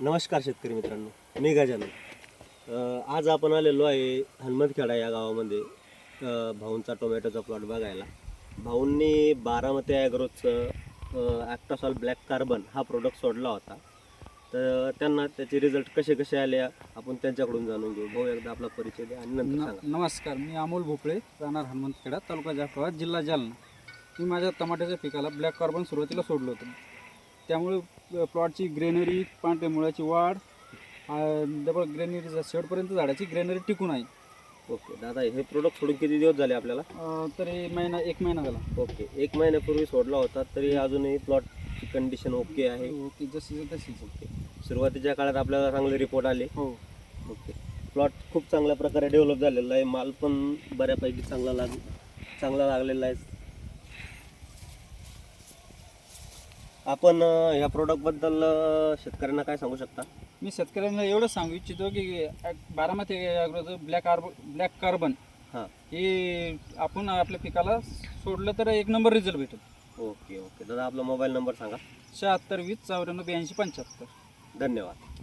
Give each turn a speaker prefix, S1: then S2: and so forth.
S1: नमस्कार शेतकरी मित्रांनो, मी गजानन। आज आपण आलेलो आहे हनुमंतखेडा या गावामध्ये भाऊंचा टोमॅटोचा प्लॉट बघायला। भाऊंनी बारामती ॲग्रोचं ॲक्टासॉल ब्लॅक कार्बन हा प्रोडक्ट सोडला होता, तर त्यांना त्याचे रिझल्ट कसे कसे आले आपण त्यांच्याकडून जाणून घेऊ। भाऊ, एकदा आपला परिचय द्या आणि नंतर सांगा।
S2: नमस्कार, मी अमोल भोपळे, राहणार हनुमंतखेडा, तालुका जाफराबाद, जिल्हा जालना। मी माझ्या टमाट्याच्या पिकाला ब्लॅक कार्बन सुरुवातीला सोडलं होतं, त्यामुळे प्लॉटची ग्रेनरी, पांढऱ्या मुळाची वाढ, डबल ग्रेनरीचा शेवटपर्यंत झाडाची ग्रेनरी टिकून आहे।
S1: ओके दादा, हे प्रोडक्ट सोडून किती दिवस झाले आपल्याला?
S2: तरी एक महिना झाला।
S1: ओके, 1 महिन्यापूर्वी सोडला होता, तरी अजूनही प्लॉटची कंडिशन ओके आहे?
S2: ओके, जशी तशीच।
S1: ओके, सुरुवातीच्या काळात आपल्याला चांगले रिपोर्ट आले?
S2: हो।
S1: ओके, प्लॉट खूप चांगल्या प्रकारे डेव्हलप झालेला आहे, माल पण बऱ्यापैकी चांगला लागलेला आहे। आपण ह्या प्रोडक्टबद्दल शेतकऱ्यांना काय सांगू शकता?
S2: मी शेतकऱ्यांना एवढं सांगू इच्छितो की बारामती ॲग्रोचं ब्लॅक कार्बन
S1: हां,
S2: हे आपण आपल्या पिकाला सोडलं तर एक नंबर रिझल्ट भेटेल।
S1: ओके ओके दादा, आपला मोबाईल नंबर सांगा।
S2: 76 20 94 82 75।
S1: धन्यवाद।